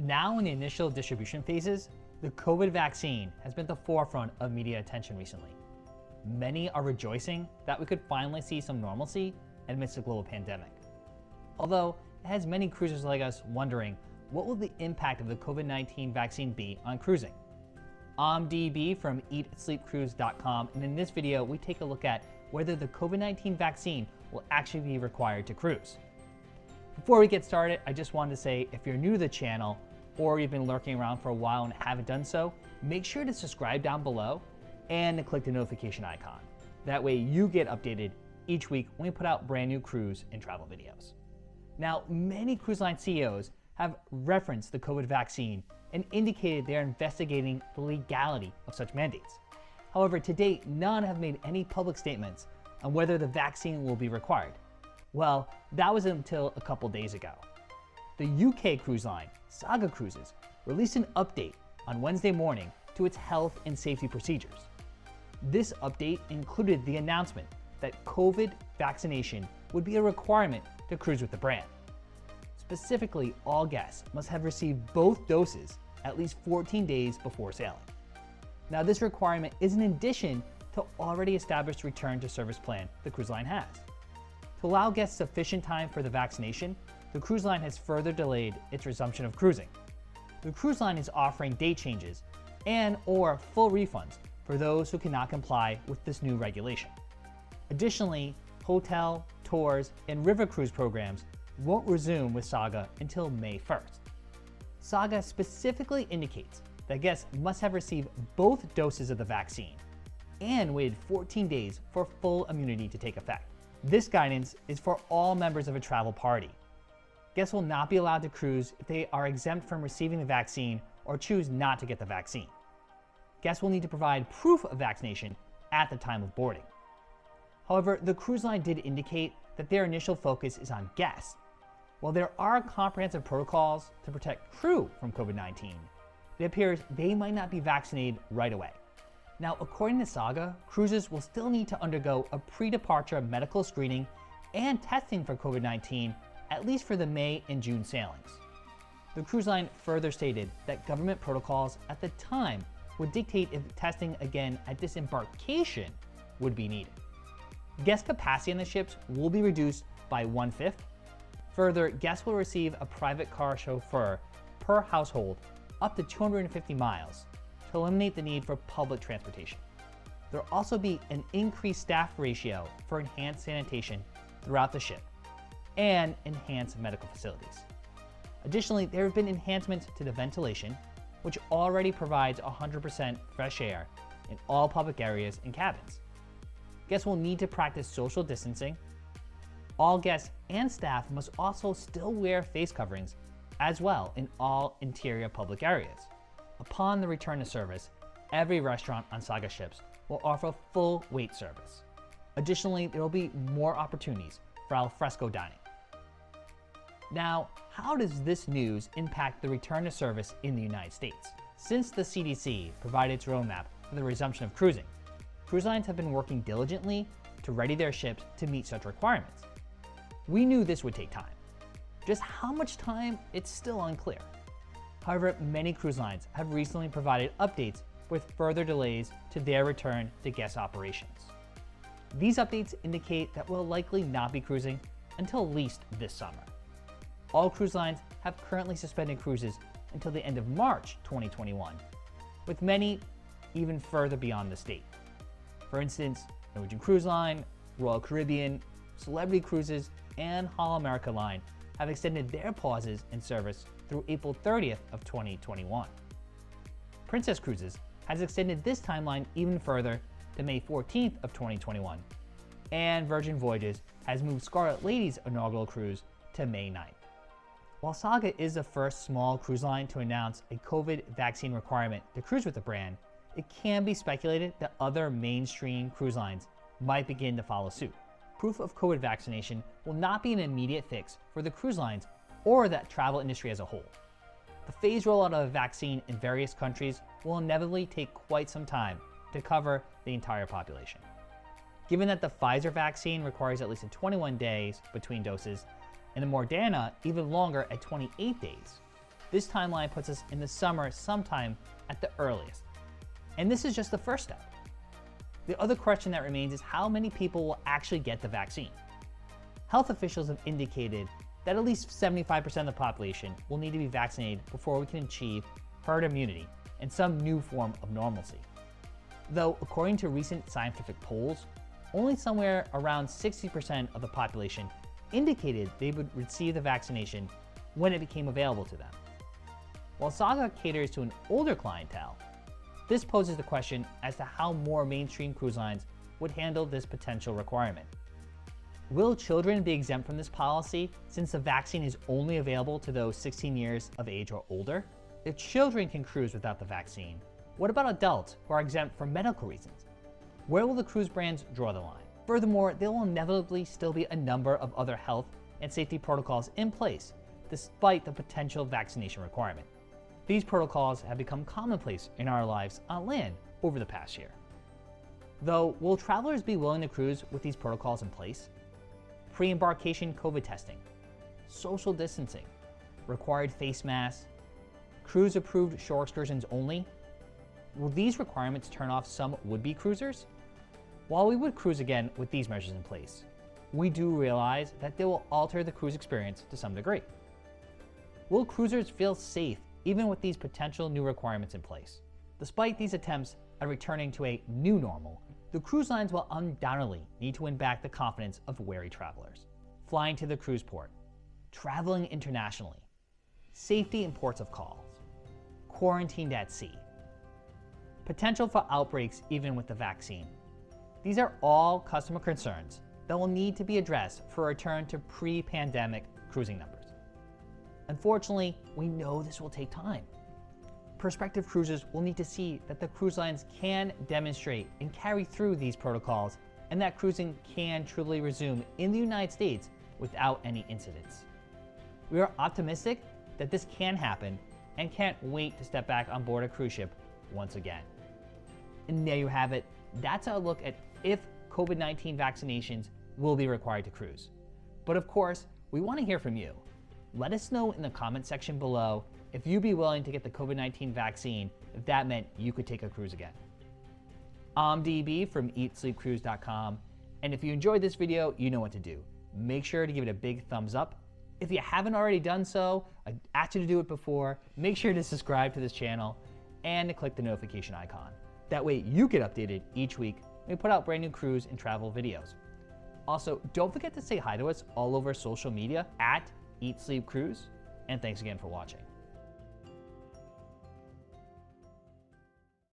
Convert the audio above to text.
Now in the initial distribution phases, the COVID vaccine has been at the forefront of media attention recently. Many are rejoicing that we could finally see some normalcy amidst the global pandemic. Although it has many cruisers like us wondering, what will the impact of the COVID-19 vaccine be on cruising? I'm DB from EatSleepCruise.com, and in this video, we take a look at whether the COVID-19 vaccine will actually be required to cruise. Before we get started, I just wanted to say, if you're new to the channel or you've been lurking around for a while and haven't done so, make sure to subscribe down below and to click the notification icon. That way you get updated each week when we put out brand new cruise and travel videos. Now, many cruise line CEOs have referenced the COVID vaccine and indicated they are investigating the legality of such mandates. However, to date, none have made any public statements on whether the vaccine will be required. Well, that was until a couple days ago. The UK cruise line, Saga Cruises, released an update on Wednesday morning to its health and safety procedures. This update included the announcement that COVID vaccination would be a requirement to cruise with the brand. Specifically, all guests must have received both doses at least 14 days before sailing. Now, this requirement is in addition to already established return to service plan the cruise line has. To allow guests sufficient time for the vaccination, the cruise line has further delayed its resumption of cruising. The cruise line is offering date changes and/or full refunds for those who cannot comply with this new regulation. Additionally, hotel, tours, and river cruise programs won't resume with Saga until May 1st. Saga specifically indicates that guests must have received both doses of the vaccine and waited 14 days for full immunity to take effect. This guidance is for all members of a travel party. Guests will not be allowed to cruise if they are exempt from receiving the vaccine or choose not to get the vaccine. Guests will need to provide proof of vaccination at the time of boarding. However, the cruise line did indicate that their initial focus is on guests. While there are comprehensive protocols to protect crew from COVID-19, it appears they might not be vaccinated right away. Now, according to Saga, cruises will still need to undergo a pre-departure medical screening and testing for COVID-19, at least for the May and June sailings. The cruise line further stated that government protocols at the time would dictate if testing again at disembarkation would be needed. Guest capacity on the ships will be reduced by 1/5. Further, guests will receive a private car chauffeur per household up to 250 miles to eliminate the need for public transportation. There will also be an increased staff ratio for enhanced sanitation throughout the ship and enhanced medical facilities. Additionally, there have been enhancements to the ventilation, which already provides 100% fresh air in all public areas and cabins. Guests will need to practice social distancing. All guests and staff must also still wear face coverings as well in all interior public areas. Upon the return to service, every restaurant on Saga ships will offer full wait service. Additionally, there will be more opportunities for al fresco dining. Now, how does this news impact the return to service in the United States? Since the CDC provided its roadmap for the resumption of cruising, cruise lines have been working diligently to ready their ships to meet such requirements. We knew this would take time. Just how much time, it's still unclear. However, many cruise lines have recently provided updates with further delays to their return to guest operations. These updates indicate that we'll likely not be cruising until at least this summer. All cruise lines have currently suspended cruises until the end of March 2021, with many even further beyond this date. For instance, Norwegian Cruise Line, Royal Caribbean, Celebrity Cruises, and Holland America Line have extended their pauses in service through April 30th of 2021. Princess Cruises has extended this timeline even further to May 14th of 2021, and Virgin Voyages has moved Scarlet Lady's inaugural cruise to May 9th. While Saga is the first small cruise line to announce a COVID vaccine requirement to cruise with the brand, it can be speculated that other mainstream cruise lines might begin to follow suit. Proof of COVID vaccination will not be an immediate fix for the cruise lines or the travel industry as a whole. The phased rollout of a vaccine in various countries will inevitably take quite some time to cover the entire population. Given that the Pfizer vaccine requires at least 21 days between doses, and the Moderna even longer at 28 days, This timeline puts us in the summer sometime at the earliest. And this is just the first step. The other question that remains is how many people will actually get the vaccine. Health officials have indicated that at least 75% of the population will need to be vaccinated before we can achieve herd immunity and some new form of normalcy. Though, according to recent scientific polls, only somewhere around 60% of the population indicated they would receive the vaccination when it became available to them. While Saga caters to an older clientele, this poses the question as to how more mainstream cruise lines would handle this potential requirement. Will children be exempt from this policy since the vaccine is only available to those 16 years of age or older? If children can cruise without the vaccine, what about adults who are exempt for medical reasons? Where will the cruise brands draw the line? Furthermore, there will inevitably still be a number of other health and safety protocols in place despite the potential vaccination requirement. These protocols have become commonplace in our lives on land over the past year. Though, will travelers be willing to cruise with these protocols in place? Pre-embarkation COVID testing, social distancing, required face masks, cruise-approved shore excursions only? Will these requirements turn off some would-be cruisers? While we would cruise again with these measures in place, we do realize that they will alter the cruise experience to some degree. Will cruisers feel safe even with these potential new requirements in place? Despite these attempts at returning to a new normal, the cruise lines will undoubtedly need to win back the confidence of wary travelers. Flying to the cruise port, traveling internationally, safety in ports of calls, quarantined at sea, potential for outbreaks even with the vaccine. These are all customer concerns that will need to be addressed for a return to pre-pandemic cruising numbers. Unfortunately, we know this will take time. Prospective cruisers will need to see that the cruise lines can demonstrate and carry through these protocols and that cruising can truly resume in the United States without any incidents. We are optimistic that this can happen and can't wait to step back on board a cruise ship once again. And there you have it. That's our look at if COVID-19 vaccinations will be required to cruise. But of course, we want to hear from you. Let us know in the comment section below if you'd be willing to get the COVID-19 vaccine if that meant you could take a cruise again. I'm DB from EatSleepCruise.com, and if you enjoyed this video, you know what to do. Make sure to give it a big thumbs up. If you haven't already done so, I asked you to do it before, make sure to subscribe to this channel and to click the notification icon. That way you get updated each week when we put out brand new cruise and travel videos. Also, don't forget to say hi to us all over social media at Eat Sleep Cruise, and thanks again for watching.